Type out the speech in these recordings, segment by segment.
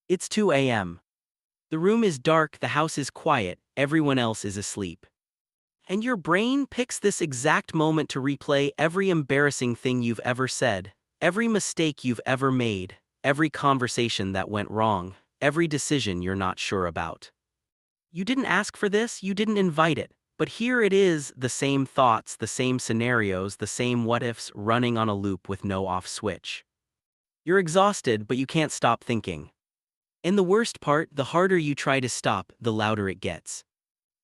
It's 2 a.m. The room is dark, the house is quiet, everyone else is asleep. And your brain picks this exact moment to replay every embarrassing thing you've ever said, every mistake you've ever made, every conversation that went wrong, every decision you're not sure about. You didn't ask for this, you didn't invite it, but here it is, the same thoughts, the same scenarios, the same what-ifs running on a loop with no off switch. You're exhausted, but you can't stop thinking. And the worst part, the harder you try to stop, the louder it gets.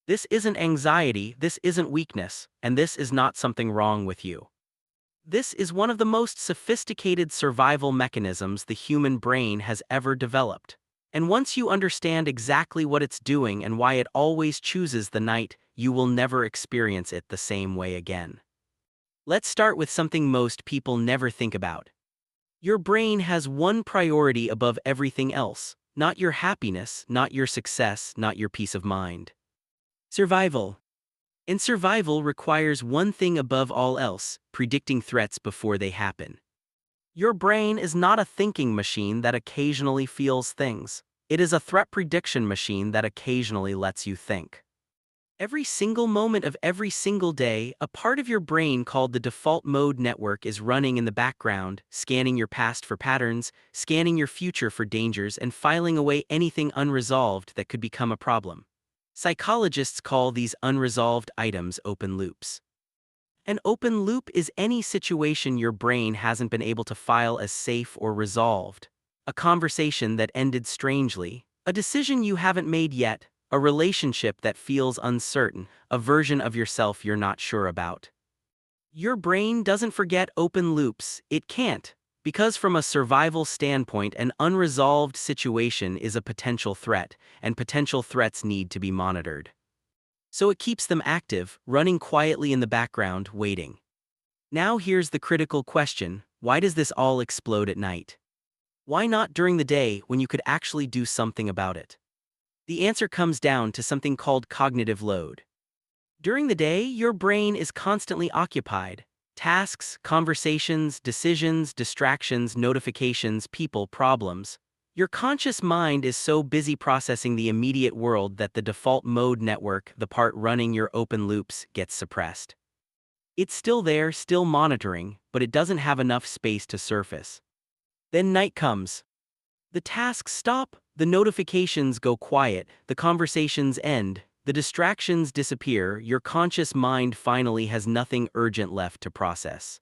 This isn't anxiety, this isn't weakness, and this is not something wrong with you. This is one of the most sophisticated survival mechanisms the human brain has ever developed. And once you understand exactly what it's doing and why it always chooses the night, you will never experience it the same way again. Let's start with something most people never think about. Your brain has one priority above everything else, not your happiness, not your success, not your peace of mind. Survival. And survival requires one thing above all else: predicting threats before they happen. Your brain is not a thinking machine that occasionally feels things. It is a threat prediction machine that occasionally lets you think. Every single moment of every single day, a part of your brain called the default mode network is running in the background, scanning your past for patterns, scanning your future for dangers, and filing away anything unresolved that could become a problem. Psychologists call these unresolved items open loops. An open loop is any situation your brain hasn't been able to file as safe or resolved. A conversation that ended strangely, a decision you haven't made yet, a relationship that feels uncertain, a version of yourself you're not sure about. Your brain doesn't forget open loops, it can't, because from a survival standpoint, an unresolved situation is a potential threat, and potential threats need to be monitored. So it keeps them active, running quietly in the background, waiting. Now here's the critical question: why does this all explode at night? Why not during the day when you could actually do something about it? The answer comes down to something called cognitive load. During the day, your brain is constantly occupied. Tasks, conversations, decisions, distractions, notifications, people, problems. Your conscious mind is so busy processing the immediate world that the default mode network, the part running your open loops, gets suppressed. It's still there, still monitoring, but it doesn't have enough space to surface. Then night comes. The tasks stop, the notifications go quiet, the conversations end, the distractions disappear, your conscious mind finally has nothing urgent left to process.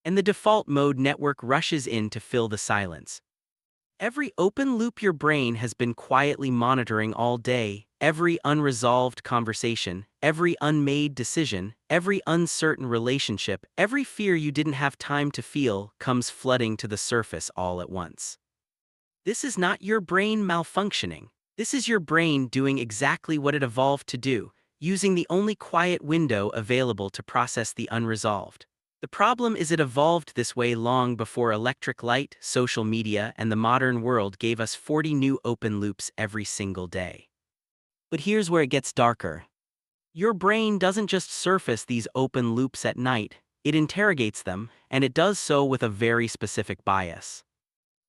And the default mode network rushes in to fill the silence. Every open loop your brain has been quietly monitoring all day, every unresolved conversation, every unmade decision, every uncertain relationship, every fear you didn't have time to feel, comes flooding to the surface all at once. This is not your brain malfunctioning. This is your brain doing exactly what it evolved to do, using the only quiet window available to process the unresolved. The problem is it evolved this way long before electric light, social media, and the modern world gave us 40 new open loops every single day. But here's where it gets darker. Your brain doesn't just surface these open loops at night, it interrogates them, and it does so with a very specific bias.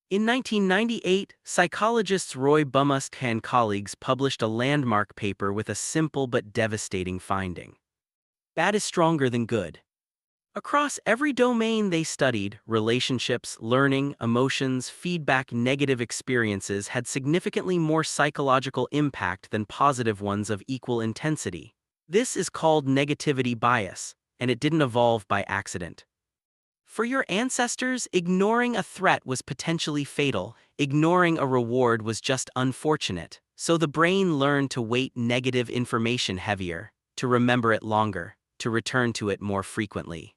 In 1998, psychologists Roy Baumeister and colleagues published a landmark paper with a simple but devastating finding. Bad is stronger than good. Across every domain they studied, relationships, learning, emotions, feedback, negative experiences had significantly more psychological impact than positive ones of equal intensity. This is called negativity bias, and it didn't evolve by accident. For your ancestors, ignoring a threat was potentially fatal, ignoring a reward was just unfortunate, so the brain learned to weight negative information heavier, to remember it longer, to return to it more frequently.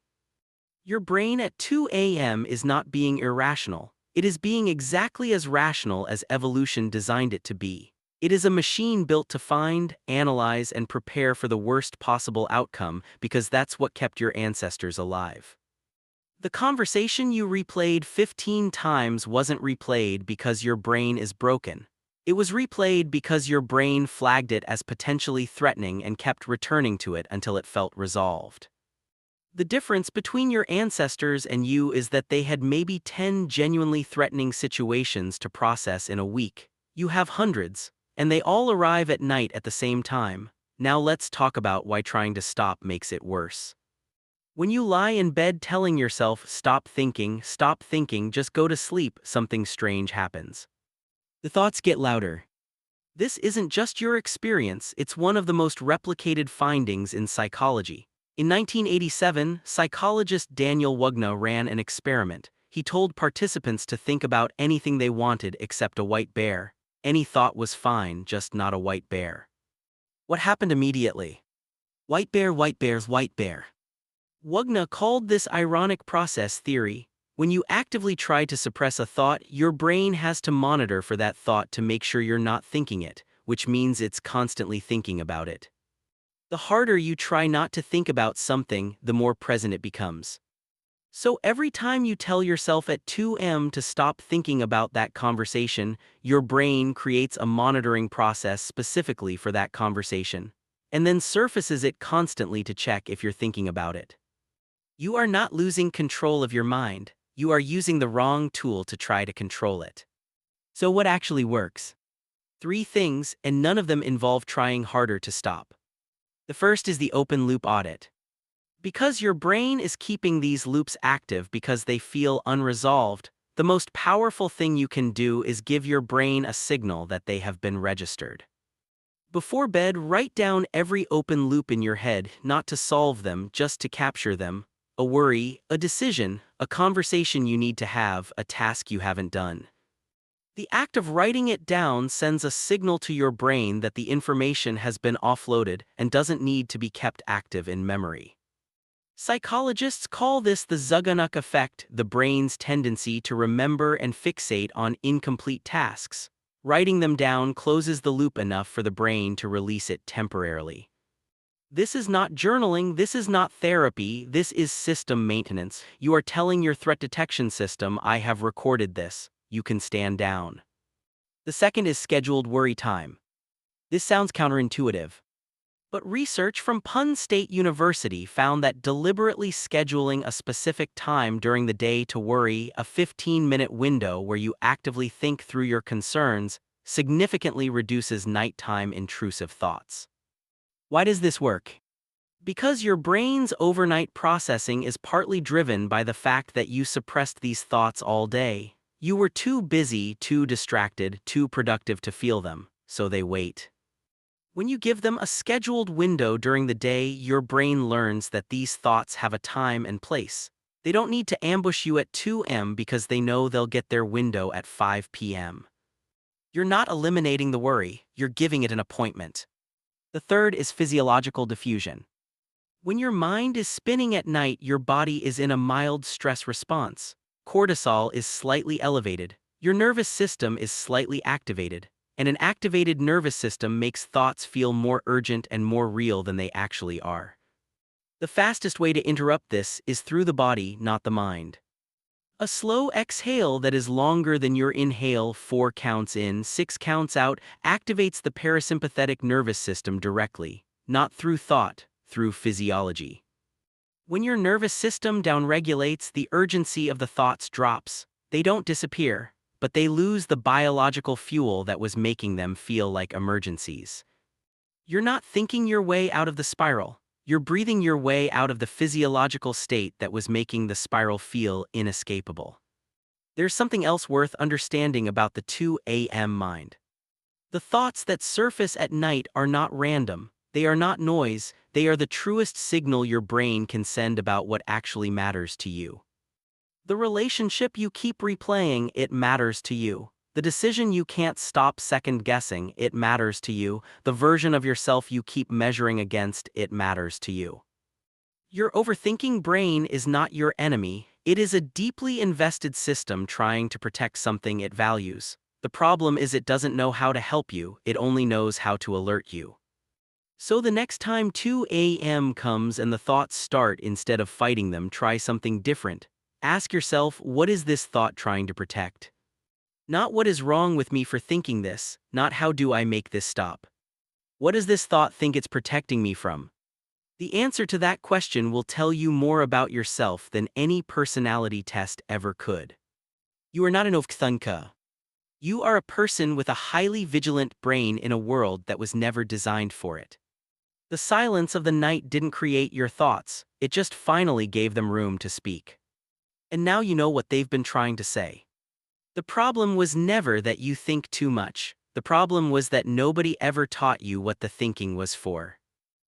Your brain at 2 a.m. is not being irrational, it is being exactly as rational as evolution designed it to be. It is a machine built to find, analyze, and prepare for the worst possible outcome because that's what kept your ancestors alive. The conversation you replayed 15 times wasn't replayed because your brain is broken. It was replayed because your brain flagged it as potentially threatening and kept returning to it until it felt resolved. The difference between your ancestors and you is that they had maybe 10 genuinely threatening situations to process in a week. You have hundreds, and they all arrive at night at the same time. Now let's talk about why trying to stop makes it worse. When you lie in bed telling yourself, stop thinking, just go to sleep, something strange happens. The thoughts get louder. This isn't just your experience, it's one of the most replicated findings in psychology. In 1987, psychologist Daniel Wagner ran an experiment. He told participants to think about anything they wanted except a white bear. Any thought was fine, just not a white bear. What happened immediately? White bear, white bears, white bear. Wagner called this ironic process theory. When you actively try to suppress a thought, your brain has to monitor for that thought to make sure you're not thinking it, which means it's constantly thinking about it. The harder you try not to think about something, the more present it becomes. So every time you tell yourself at 2 a.m. to stop thinking about that conversation, your brain creates a monitoring process specifically for that conversation, and then surfaces it constantly to check if you're thinking about it. You are not losing control of your mind, you are using the wrong tool to try to control it. So what actually works? 3 things, and none of them involve trying harder to stop. The first is the open loop audit. Because your brain is keeping these loops active because they feel unresolved, the most powerful thing you can do is give your brain a signal that they have been registered. Before bed, write down every open loop in your head, not to solve them, just to capture them. A worry, a decision, a conversation you need to have, a task you haven't done. The act of writing it down sends a signal to your brain that the information has been offloaded and doesn't need to be kept active in memory. Psychologists call this the Zuganock effect, the brain's tendency to remember and fixate on incomplete tasks. Writing them down closes the loop enough for the brain to release it temporarily. This is not journaling, this is not therapy, this is system maintenance. You are telling your threat detection system, I have recorded this, you can stand down. The second is scheduled worry time. This sounds counterintuitive. But research from Penn State University found that deliberately scheduling a specific time during the day to worry, a 15-minute window where you actively think through your concerns, significantly reduces nighttime intrusive thoughts. Why does this work? Because your brain's overnight processing is partly driven by the fact that you suppressed these thoughts all day. You were too busy, too distracted, too productive to feel them, so they wait. When you give them a scheduled window during the day, your brain learns that these thoughts have a time and place. They don't need to ambush you at 2 a.m. because they know they'll get their window at 5 p.m. You're not eliminating the worry, you're giving it an appointment. The third is physiological diffusion. When your mind is spinning at night, your body is in a mild stress response. Cortisol is slightly elevated, your nervous system is slightly activated, and an activated nervous system makes thoughts feel more urgent and more real than they actually are. The fastest way to interrupt this is through the body, not the mind. A slow exhale that is longer than your inhale, 4 counts in, 6 counts out, activates the parasympathetic nervous system directly, not through thought, through physiology. When your nervous system downregulates, the urgency of the thoughts drops. They don't disappear, but they lose the biological fuel that was making them feel like emergencies. You're not thinking your way out of the spiral. You're breathing your way out of the physiological state that was making the spiral feel inescapable. There's something else worth understanding about the 2 a.m. mind. The thoughts that surface at night are not random, they are not noise, they are the truest signal your brain can send about what actually matters to you. The relationship you keep replaying, it matters to you. The decision you can't stop second-guessing, it matters to you. The version of yourself you keep measuring against, it matters to you. Your overthinking brain is not your enemy, it is a deeply invested system trying to protect something it values. The problem is it doesn't know how to help you, it only knows how to alert you. So the next time 2 a.m. comes and the thoughts start, instead of fighting them, try something different. Ask yourself, what is this thought trying to protect? Not what is wrong with me for thinking this, not how do I make this stop. What does this thought think it's protecting me from? The answer to that question will tell you more about yourself than any personality test ever could. You are not an overthinker. You are a person with a highly vigilant brain in a world that was never designed for it. The silence of the night didn't create your thoughts, it just finally gave them room to speak. And now you know what they've been trying to say. The problem was never that you think too much. The problem was that nobody ever taught you what the thinking was for.